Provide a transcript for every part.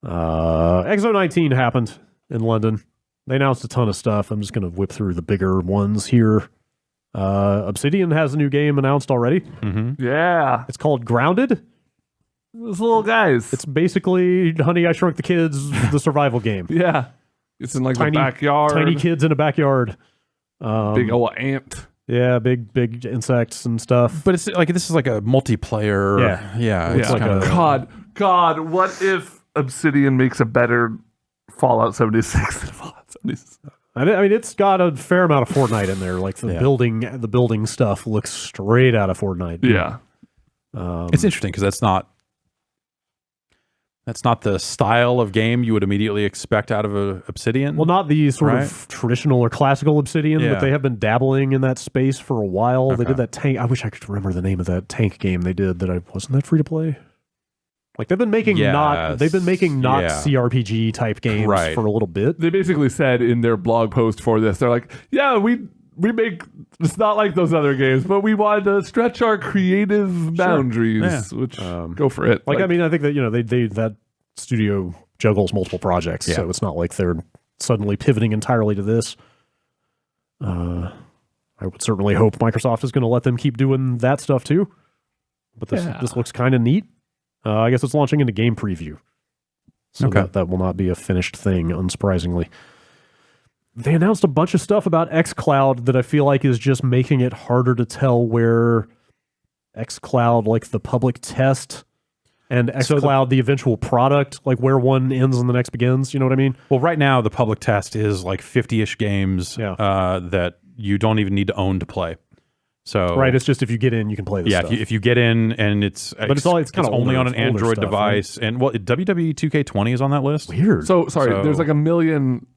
XO19 happened in London. They announced a ton of stuff. I'm just going to whip through the bigger ones here. Obsidian has a new game announced already. Mm-hmm. Yeah. It's called Grounded. Those little guys. It's basically Honey, I Shrunk the Kids, the survival game. Yeah. It's in like the backyard. Tiny kids in a backyard. Big old ant. Yeah, big insects and stuff. But it's like this is like a multiplayer. Yeah. It's like a God, what if Obsidian makes a better Fallout 76 than Fallout 76? I mean, it's got a fair amount of Fortnite in there. Like the building stuff looks straight out of Fortnite. Yeah. It's interesting because that's not the style of game you would immediately expect out of a Obsidian. Well, not the sort of traditional or classical Obsidian, but they have been dabbling in that space for a while. Okay. They did that tank. I wish I could remember the name of that tank game they did. Wasn't that free to play? Like they've been making not CRPG type games for a little bit. They basically said in their blog post for this, they're like, yeah, we make, it's not like those other games, but we wanted to stretch our creative boundaries, which go for it. Like, I mean, I think that, they that studio juggles multiple projects, so it's not like they're suddenly pivoting entirely to this. I would certainly hope Microsoft is going to let them keep doing that stuff too. But this looks kind of neat. I guess it's launching into game preview. So that will not be a finished thing, unsurprisingly. They announced a bunch of stuff about xCloud that I feel like is just making it harder to tell where xCloud, like the public test, and xCloud, the eventual product, like where one ends and the next begins. You know what I mean? Well, right now, the public test is like 50-ish games that you don't even need to own to play. So it's just if you get in, you can play this stuff. If you get in and it's kind of only on an Android stuff, device. Right? And WWE 2K20 is on that list. Weird. So there's like a million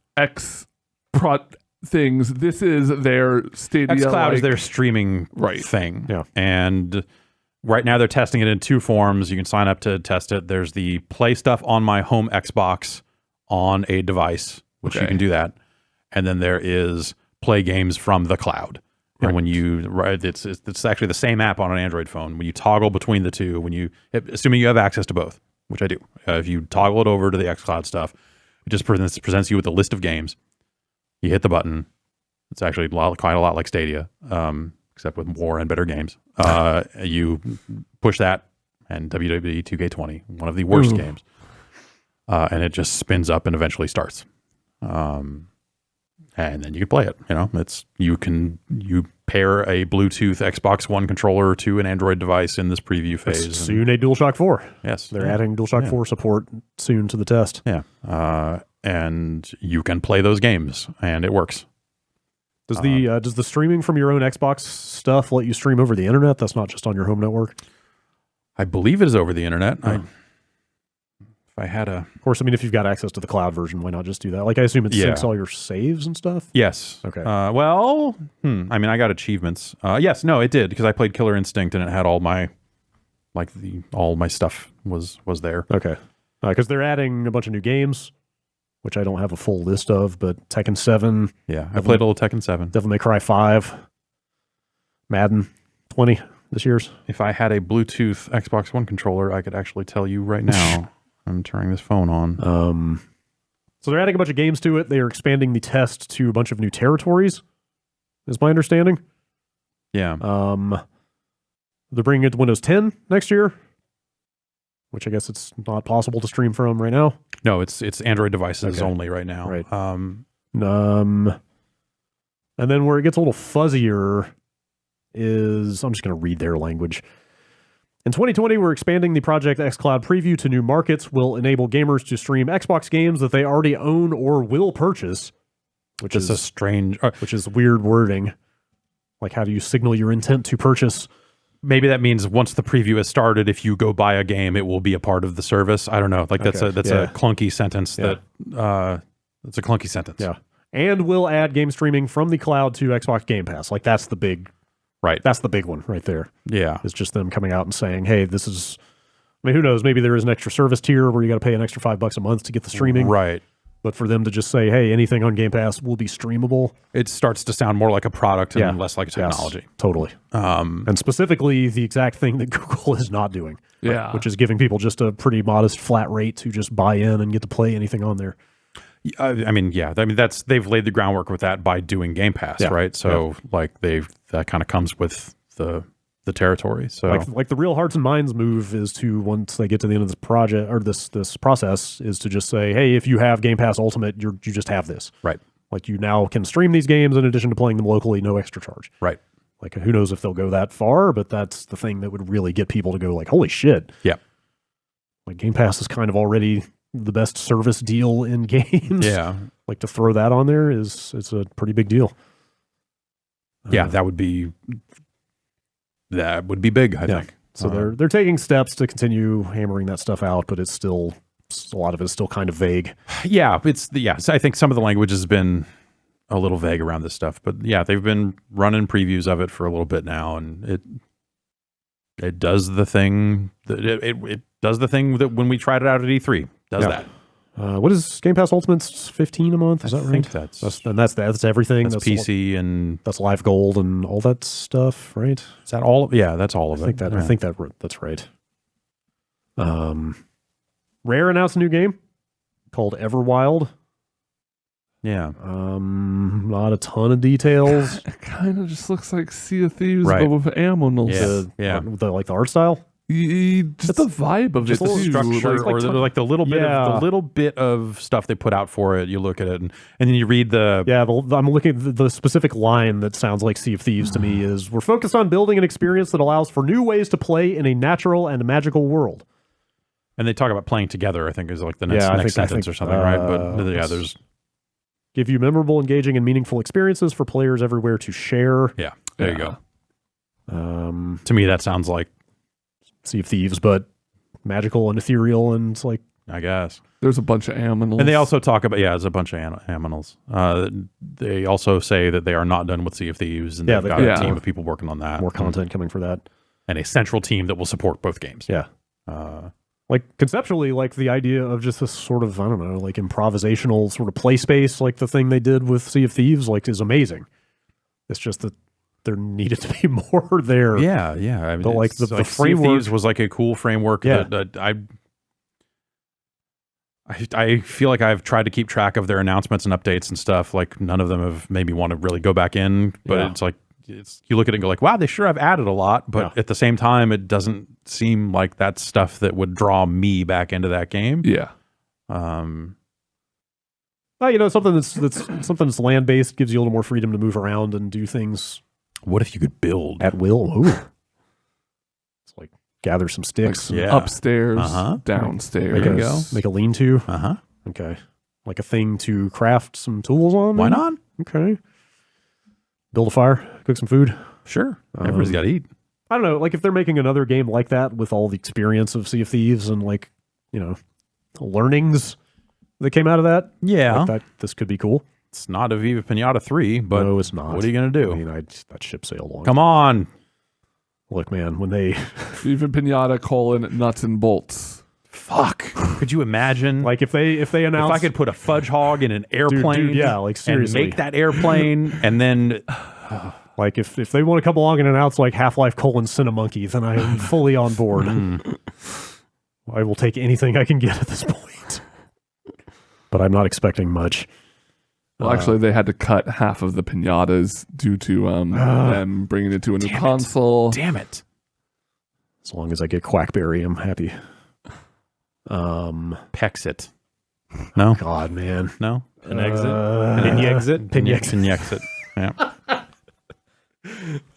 things. This is their Stadia. xCloud is their streaming thing. Yeah. And right now they're testing it in two forms. You can sign up to test it. There's the play stuff on my home Xbox on a device, which you can do that. And then there is play games from the cloud. And when you it's actually the same app on an Android phone. When you toggle between the two, assuming you have access to both, which I do, if you toggle it over to the xCloud stuff, it just presents you with a list of games. You hit the button. It's actually quite a lot like Stadia, except with more and better games. You push that, and WWE 2K20, one of the worst games, and it just spins up and eventually starts. And then you can play it. You pair a Bluetooth Xbox One controller to an Android device in this preview phase. It's soon a DualShock 4. Yes, they're adding DualShock 4 support soon to the test. Yeah, and you can play those games, and it works. Does the streaming from your own Xbox stuff let you stream over the internet? That's not just on your home network. I believe it is over the internet. If I had of course, I mean, if you've got access to the cloud version, why not just do that? Like, I assume it syncs all your saves and stuff? Yes. Okay. I mean, I got achievements. Yes, no, it did, because I played Killer Instinct, and it had all my, all my stuff was there. Okay. Because they're adding a bunch of new games, which I don't have a full list of, but Tekken 7. Yeah, I played a little Tekken 7. Devil May Cry 5. Madden 20 this year's. If I had a Bluetooth Xbox One controller, I could actually tell you right now. I'm turning this phone on. So they're adding a bunch of games to it. They are expanding the test to a bunch of new territories, is my understanding. Yeah. They're bringing it to Windows 10 next year, which I guess it's not possible to stream from right now. No, it's Android devices only right now. Right. And then where it gets a little fuzzier is, I'm just going to read their language. In 2020, we're expanding the Project xCloud preview to new markets. Will enable gamers to stream Xbox games that they already own or will purchase, which is weird wording. Like, how do you signal your intent to purchase? Maybe that means once the preview has started, if you go buy a game, it will be a part of the service. I don't know. Like that's a clunky sentence. That's a clunky sentence. Yeah, and will add game streaming from the cloud to Xbox Game Pass. Like that's the big. Right. That's the big one right there. Yeah. It's just them coming out and saying, hey, this is, I mean, who knows? Maybe there is an extra service tier where you got to pay an extra $5 a month to get the streaming. Right. But for them to just say, hey, anything on Game Pass will be streamable. It starts to sound more like a product and less like a technology. Yes, totally. And specifically the exact thing that Google is not doing. Yeah. Which is giving people just a pretty modest flat rate to just buy in and get to play anything on there. I mean, they've laid the groundwork with that by doing Game Pass, right? So like that kind of comes with the territory. So like the real hearts and minds move is to, once they get to the end of this project or this process, is to just say, hey, if you have Game Pass Ultimate, you just have this. Right. Like you now can stream these games in addition to playing them locally, no extra charge. Right. Like who knows if they'll go that far, but that's the thing that would really get people to go like, holy shit. Yeah. Like Game Pass is kind of already the best service deal in games. Yeah. Like to throw that on there it's a pretty big deal. Yeah, that would be big, I think. So they're taking steps to continue hammering that stuff out, but it's still, a lot of it's still kind of vague. Yeah, I think some of the language has been a little vague around this stuff, but yeah, they've been running previews of it for a little bit now, and it does the thing that it does the thing that when we tried it out at E3 does that. What is Game Pass Ultimate's $15 a month? Is that right? I think that's everything. That's PC and that's Live Gold and all that stuff, right? Is that all? Yeah, that's all of it. I think that's right. Rare announced a new game called Everwild. Yeah. Not a ton of details. It kind of just looks like Sea of Thieves, Right. but with animals. Like the art style. Just the vibe of it, the structure, like the little bit of stuff they put out for it. You look at it, and then you read the. Yeah, I'm looking at the specific line that sounds like Sea of Thieves to me is, we're focused on building an experience that allows for new ways to play in a natural and magical world. And they talk about playing together, I think is like the next sentence or something, right? But there's. Give you memorable, engaging, and meaningful experiences for players everywhere to share. Yeah, there you go. To me, that sounds like Sea of Thieves, but magical and ethereal, and it's like, I guess there's a bunch of aminals. And they also talk about there's a bunch of aminals. They also say that they are not done with Sea of Thieves, and they've got a team of people working on that. More content coming for that, and a central team that will support both games. Yeah. Like conceptually, like the idea of just this sort of, I don't know, like improvisational sort of play space, like the thing they did with Sea of Thieves, like is amazing. It's just that there needed to be more there. Yeah. I mean, but like the framework Sea of Thieves was like a cool framework that I feel like I've tried to keep track of their announcements and updates and stuff. Like none of them have made me want to really go back in, but it's like, you look at it and go like, wow, they sure have added a lot, but at the same time, it doesn't seem like that's stuff that would draw me back into that game. Yeah. Well, something that's land based gives you a little more freedom to move around and do things. What if you could build at will? Ooh. It's like gather some sticks, like upstairs, downstairs. Make a lean-to. Okay. Like a thing to craft some tools on. Why not? Okay. Build a fire, cook some food. Sure. Everybody's got to eat. I don't know, like if they're making another game like that with all the experience of Sea of Thieves and like, learnings that came out of that. Yeah. Like this could be cool. It's not a Viva Pinata 3, but no, it's not. What are you going to do? I mean, that ship sailed long. Come on. Look, man, when they... Viva Pinata : nuts and bolts. Fuck. Could you imagine? Like if they announce... If I could put a fudge hog in an airplane. Dude, yeah, like seriously. And make that airplane and then... Like if they want to come along and announce like Half-Life : Cinemonkey, then I am fully on board. I will take anything I can get at this point. But I'm not expecting much. Well, actually, they had to cut half of the pinatas due to them bringing it to a new console. Damn it. As long as I get Quackberry, I'm happy. Pexit. No? God, man. No? An exit? An exit? Pinexit. Yeah.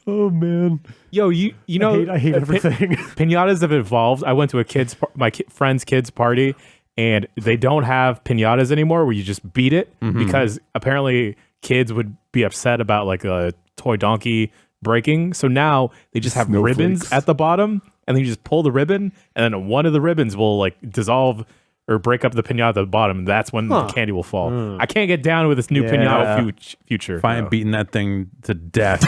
Oh, man. Yo, you know... I hate everything. Pinatas have evolved. I went to my friend's kid's party, and they don't have pinatas anymore where you just beat it because apparently kids would be upset about like a toy donkey breaking. So now they just have ribbons at the bottom, and then you just pull the ribbon, and then one of the ribbons will like dissolve or break up the pinata at the bottom. That's when the candy will fall. I can't get down with this new pinata future. If I am beating that thing to death.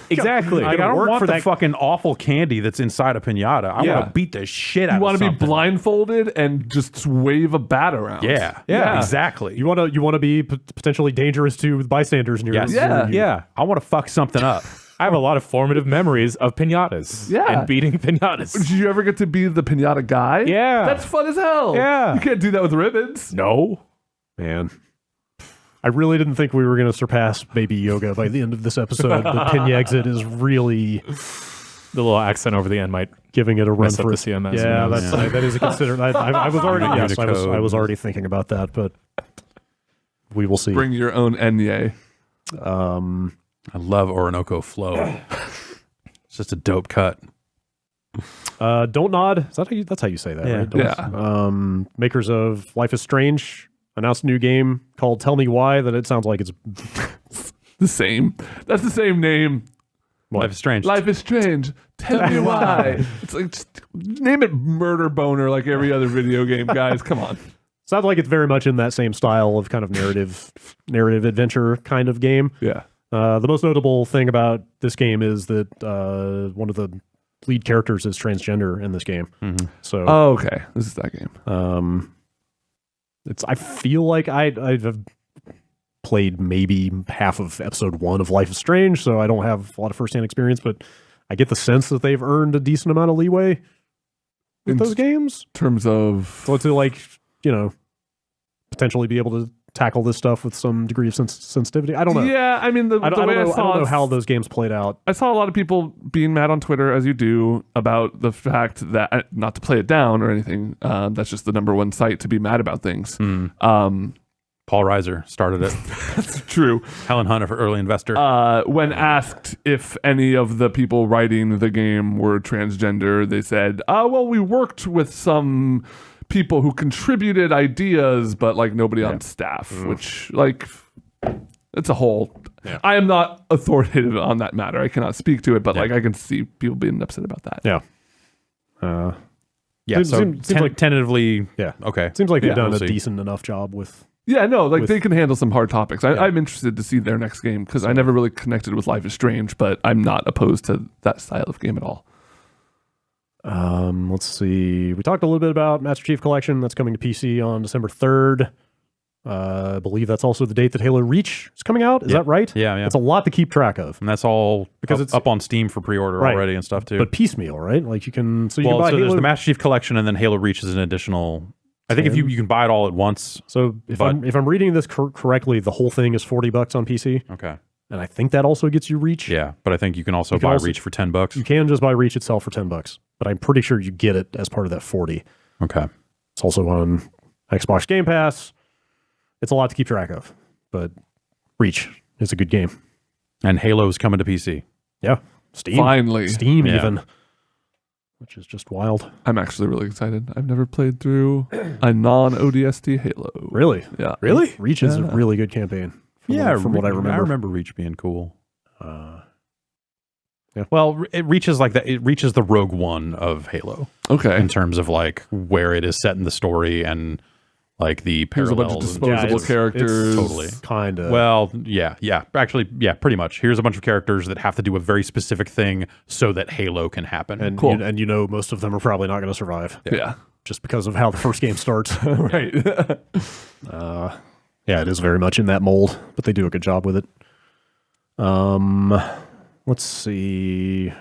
Exactly. Like, I don't work want for the that- fucking awful candy that's inside a pinata. I Yeah. want to beat the shit out You of want to be something. blindfolded and just wave a bat around. Yeah, exactly. You want to be potentially dangerous to bystanders near Yes. Yeah. Yeah. I want to fuck something up. I have a lot of formative memories of pinatas. Yeah. And beating pinatas. Did you ever get to be the pinata guy? Yeah. That's fun as hell. Yeah. You can't do that with ribbons. No. Man. I really didn't think we were going to surpass Baby Yoga by the end of this episode, but Pin Exit is really The little accent over the end might giving it a run mess up for the it. CMS. Yeah, that is a consider. I was already yes, I Unicode. was already thinking about that, but we will see. Bring your own Enye. I love Orinoco Flow. It's just a dope cut. Don't Nod. Is that how that's how you say that, Yeah. right? Don't- Yeah. Makers of Life is Strange announced a new game called Tell Me Why. That it sounds like it's The same. That's the same name. Life is strange. Life is strange. Tell me why. It's like, just name it Murder Boner like every other video game, guys. Come on. sounds like it's very much in that same style of kind of narrative adventure kind of game. Yeah. The most notable thing about this game is that one of the lead characters is transgender in this game. Mhm. So Oh, okay. This is that game. I feel like I've played maybe half of episode 1 of Life is Strange, so I don't have a lot of firsthand experience, but I get the sense that they've earned a decent amount of leeway with In those games. terms of So to like, potentially be able to tackle this stuff with some degree of sensitivity. I don't know. Yeah, I mean, I don't know how those games played out. I saw a lot of people being mad on Twitter, as you do, about the fact that, not to play it down or anything, that's just the number one site to be mad about things. Paul Reiser started it. That's true. Helen Hunt, for early investor. When asked if any of the people writing the game were transgender, they said, well, we worked with some people who contributed ideas, but like nobody on staff, which like it's a whole. Yeah. I am not authoritative on that matter. I cannot speak to it, but like I can see people being upset about that. Yeah. yeah, so seems like- tentatively, Yeah. okay. Seems like they've Yeah, done we'll a see. decent enough job with. Yeah, no, like With- they can handle some hard topics. Yeah. I'm interested to see their next game because I never really connected with Life is Strange, but I'm not opposed to that style of game at all. Let's see. We talked a little bit about Master Chief Collection. That's coming to PC on December 3rd. I believe that's also the date that Halo Reach is coming out. Is that right? Yeah, yeah. That's a lot to keep track of. And that's all Because because it's- it's up on Steam for pre-order Right. already and stuff too. But piecemeal, right? Like you can. So you well, can buy so there's Halo. the Master Chief Collection, and then Halo Reach is an additional. I think if you can buy it all at once. So if but- I'm reading this correctly, the whole thing is $40 on PC, Okay. and I think that also gets you Reach. Yeah, but I think you can also You can buy also- Reach for $10. You can just buy Reach itself for $10, but I'm pretty sure you get it as part of that 40. Okay. It's also on Xbox Game Pass. It's a lot to keep track of, but Reach is a good game. And Halo's coming to PC. Yeah, Steam, Finally. Steam Yeah. even, which is just wild. I'm actually really excited. I've never played through a non-ODST Halo. Really, Yeah. Reach is a Yeah. really good campaign. From what I remember. I remember Reach being cool. Yeah. Well, it reaches like that. It reaches the Rogue One of Halo Okay. in terms of like where it is set in the story and like the There's a bunch of parallels. disposable characters. totally. Kind of. Well, yeah. Actually, yeah, pretty much. Here's a bunch of characters that have to do a very specific thing so that Halo can happen. and cool. most of them are probably not going to survive Yeah. just because of how the first game starts. Right. Yeah, it is very much in that mold, but they do a good job with it. Let's see.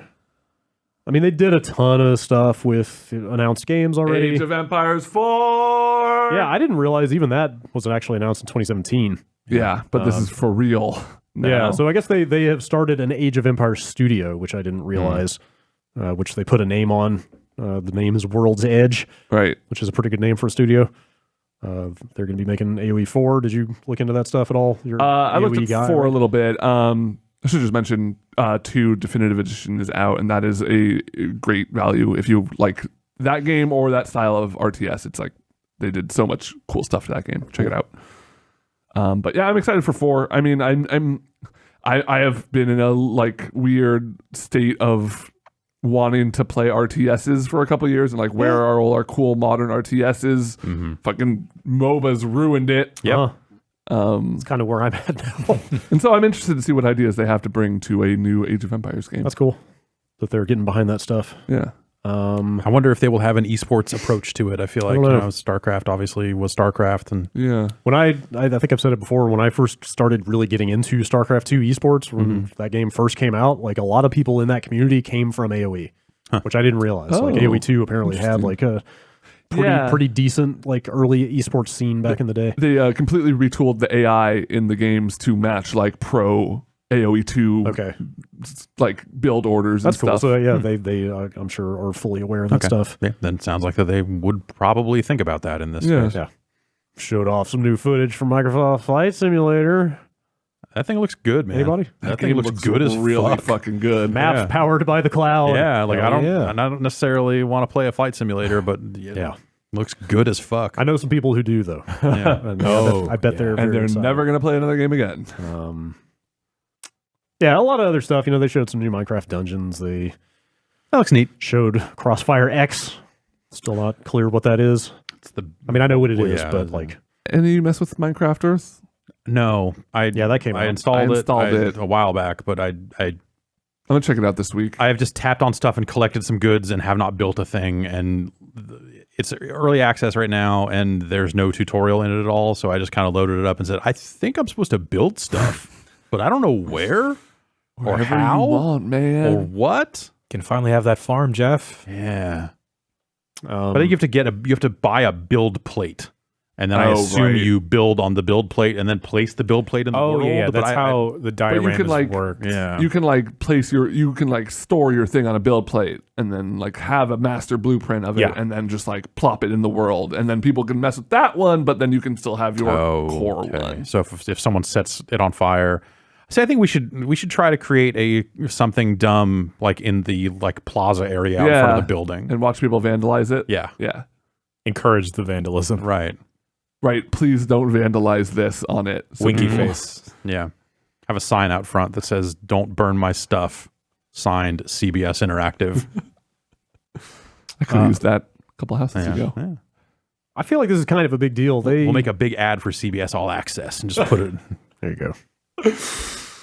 I mean, they did a ton of stuff with announced games already. Age of Empires 4. Yeah, I didn't realize even that was actually announced in 2017. Yeah, but this is for real. Now. Yeah, so I guess they have started an Age of Empires studio, which I didn't realize, which they put a name on. The name is World's Edge, right. which is a pretty good name for a studio. They're going to be making AoE 4. Did you look into that stuff at all? You're I looked AoE at guy, 4 right? a little bit. I should just mention 2 Definitive Edition is out, and that is a great value if you like that game or that style of RTS. It's like they did so much cool stuff to that game. Check it out. But yeah, I'm excited for 4. I mean, I have been in a like weird state of wanting to play RTSs for a couple of years, and like where are all our cool modern RTSs? Fucking MOBAs ruined it. Yep. It's kind of where I'm at now. And so I'm interested to see what ideas they have to bring to a new Age of Empires game. That's cool that they're getting behind that stuff. Yeah. I wonder if they will have an esports approach to it. I feel like StarCraft obviously was StarCraft, and when I think I've said it before. When I first started really getting into StarCraft 2 esports, when that game first came out, like a lot of people in that community came from AOE, which I didn't realize. Like AOE 2 apparently had like a pretty decent like early esports scene back in the day. They completely retooled the AI in the games to match like pro AOE 2 like build orders. That's and cool. stuff. So yeah, they I'm sure are fully aware of that stuff. Yeah, then it sounds like that they would probably think about that in this case. Yeah. Showed off some new footage from Microsoft Flight Simulator. That thing looks good, man. Anybody? That thing looks good as really fuck. fucking good. Maps powered by the cloud. Yeah, like I don't necessarily want to play a flight simulator, but looks good as fuck. I know some people who do though. Yeah. And I bet they're and very they're excited. never gonna play another game again. Yeah, a lot of other stuff. You know, they showed some new Minecraft dungeons. They That looks neat. showed Crossfire X. Still not clear what that is. I mean, I know what it is, but like, And you mess with Minecraft Earth? No, that came out. I installed installed it it a while back, but I'm gonna check it out this week. I have just tapped on stuff and collected some goods and have not built a thing. And it's early access right now, and there's no tutorial in it at all. So I just kind of loaded it up and said, I think I'm supposed to build stuff, but I don't know where or Wherever how you want, man. or what. Can finally have that farm, Jeff. Yeah. But you have to buy a build plate. And then I assume you build on the build plate and then place the build plate in the world. Yeah, that's how the dioramas work. Yeah. You can like store your thing on a build plate and then like have a master blueprint of it and then just like plop it in the world. And then people can mess with that one, but then you can still have your core one. So if someone sets it on fire, I think we should try to create something dumb like in the like plaza area out in front of the building and watch people vandalize it. Yeah. Yeah. Encourage the vandalism. Right. Right. Please don't vandalize this on it. So Winky face. Yeah. Have a sign out front that says, "Don't burn my stuff." Signed, CBS Interactive. I could have used that a couple houses ago. Yeah. I feel like this is kind of a big deal. We'll make a big ad for CBS All Access and just put it. There you go.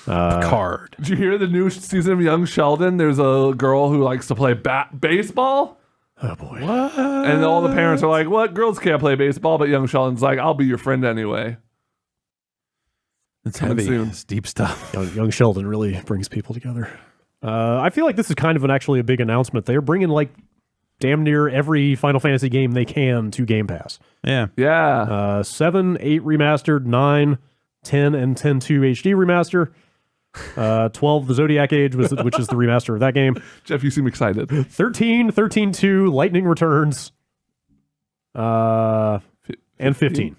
Card. Did you hear the new season of Young Sheldon? There's a girl who likes to play baseball. Oh boy. What? And all the parents are like, "What? Girls can't play baseball." But Young Sheldon's like, "I'll be your friend anyway." It's Coming heavy. soon. It's deep stuff. Young Sheldon really brings people together. I feel like this is kind of actually a big announcement. They're bringing like damn near every Final Fantasy game they can to Game Pass. Yeah. Yeah. 7, 8 remastered, 9, 10, and 10-2 HD remaster. 12, the Zodiac Age, which is the remaster of that game. Jeff, you seem excited. 13, 13-2, Lightning Returns, and 15.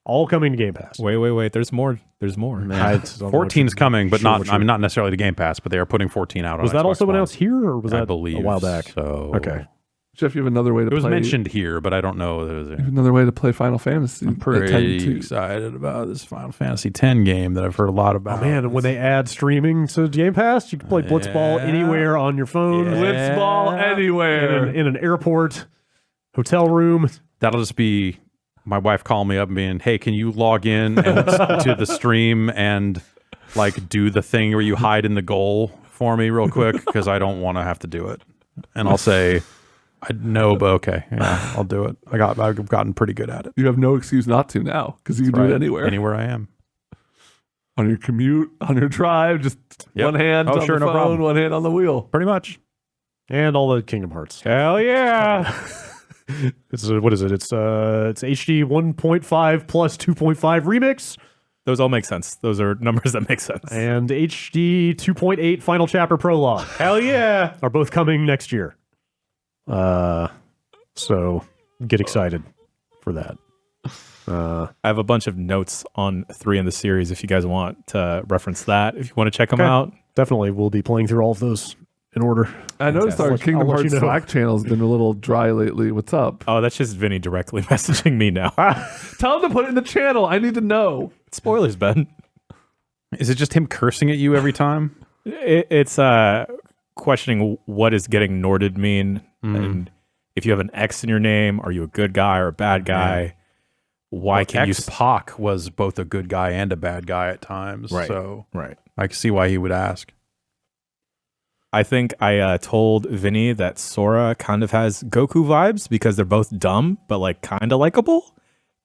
All coming to Game Pass. Wait. There's more. There's more. 14's coming, but not necessarily to Game Pass, but they are putting 14 out on Was that Xbox also One. announced here, or was that I believe a while back? So Okay. Jeff, you have another way to it was play. mentioned here, but I don't know. Another way to play Final Fantasy. I'm pretty excited about this Final Fantasy X game that I've heard a lot about. Oh man, when they add streaming to Game Pass, you can play Blitzball anywhere on your phone. Blitzball anywhere. In an airport, hotel room. That'll just be my wife calling me up and being, "Hey, can you log in to the stream and like do the thing where you hide in the goal for me real quick? Because I don't want to have to do it." And I'll say, "I know, but okay, yeah, I'll do it. I've gotten pretty good at it. You have no excuse not to now because you can do it anywhere I am. On your commute, on your drive, just one hand on the phone, no problem. one hand on the wheel. Pretty much. And all the Kingdom Hearts. Hell yeah. What is it? It's HD 1.5 plus 2.5 remix Those all make sense. Those are numbers that make sense. and HD 2.8 final chapter prologue. Hell yeah. Are both coming next year. So get excited for that. I have a bunch of notes on 3 in the series if you guys want to reference that. If you want to check them out. Definitely, we'll be playing through all of those in order. I noticed our Kingdom I'll let Hearts you know. Slack channel has been a little dry lately. What's up? Oh, that's just Vinny directly messaging me now. Tell him to put it in the channel. I need to know. Spoilers, Ben. Is it just him cursing at you every time? It's questioning what does getting Norded mean, and if you have an X in your name, are you a good guy or a bad guy? why can you... Pac was both a good guy and a bad guy at times. Right. So Right. I can see why he would ask. I think I told Vinny that Sora kind of has Goku vibes because they're both dumb, but like kind of likable.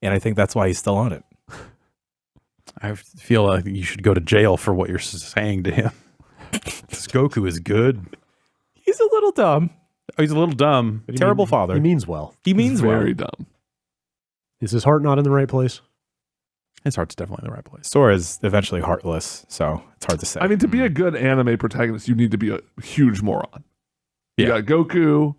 And I think that's why he's still on it. I feel like you should go to jail for what you're saying to him. This Goku is good. He's a little dumb. Oh, he's a little dumb. Terrible father. He means well. He means well. Very dumb. Is his heart not in the right place? His heart's definitely in the right place. Sora is eventually heartless, so it's hard to say. I mean, to be a good anime protagonist, you need to be a huge moron. You got Goku,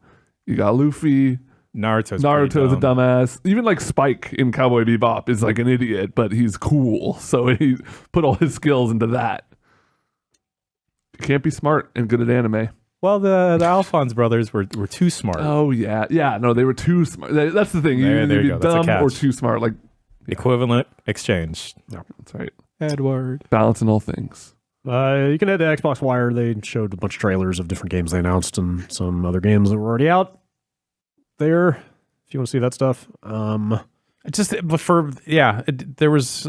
you got Luffy, Naruto's a dumbass. Even like Spike in Cowboy Bebop is like an idiot, but he's cool. So he put all his skills into that. You can't be smart and good at anime. Well, the Alphonse brothers were too smart. Oh yeah, no, they were too smart. That's the thing. You There either you be go. That's a dumb catch. or too smart. Like Equivalent exchange. that's right. Edward. Balancing all things. You can head to Xbox Wire. They showed a bunch of trailers of different games they announced and some other games that were already out there. If you want to see that stuff. There was.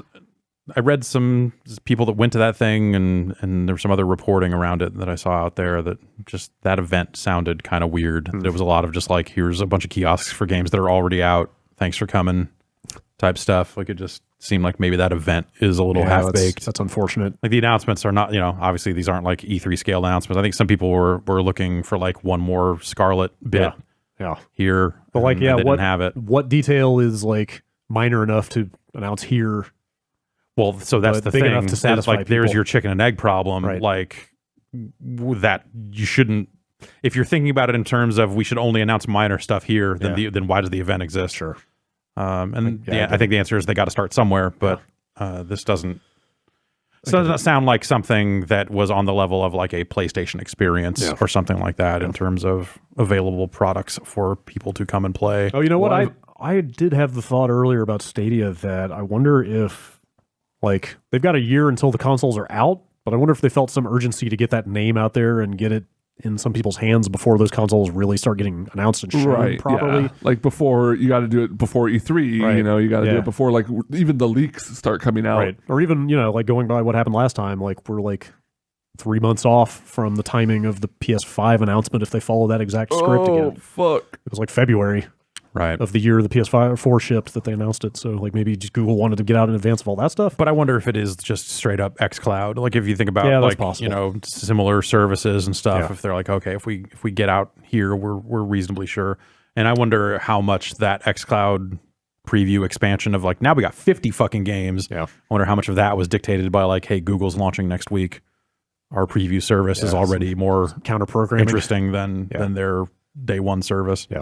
I read some people that went to that thing, and there was some other reporting around it that I saw out there that just that event sounded kind of weird. There was a lot of just like, here's a bunch of kiosks for games that are already out. Thanks for coming, type stuff. Like it just seemed like maybe that event is a little half baked. That's unfortunate. Like the announcements are not, obviously these aren't like E3 scale announcements. I think some people were looking for like one more Scarlet bit here, but like, they didn't have it. What detail is like minor enough to announce here? Well, so that's the big thing. enough to It's satisfy like there's people. your chicken and egg problem. Right. Like that, you shouldn't. If you're thinking about it in terms of we should only announce minor stuff here, then why does the event exist? Sure. I think the answer is they got to start somewhere. But this doesn't. So it doesn't sound like something that was on the level of like a PlayStation experience or something like that in terms of available products for people to come and play. Oh, you know what? I did have the thought earlier about Stadia that I wonder if, like, they've got a year until the consoles are out, but I wonder if they felt some urgency to get that name out there and get it in some people's hands before those consoles really start getting announced and shown properly. Yeah. Like before, you got to do it before E3. Right. You got to do it before like even the leaks start coming out. Right. Or even, like going by what happened last time, like we're like 3 months off from the timing of the PS5 announcement if they follow that exact script again. Oh, fuck. It was like February of the year the PS5 or 4 shipped that they announced it. So like maybe just Google wanted to get out in advance of all that stuff. But I wonder if it is just straight up xCloud. Like if you think about that's like possible. similar services and stuff. Yeah. If they're like, okay, if we get out here, we're reasonably sure. And I wonder how much that xCloud preview expansion of like now we got 50 fucking games. Yeah. I wonder how much of that was dictated by like, hey, Google's launching next week. Our preview service is already more counter programming interesting than their day one service. Yeah.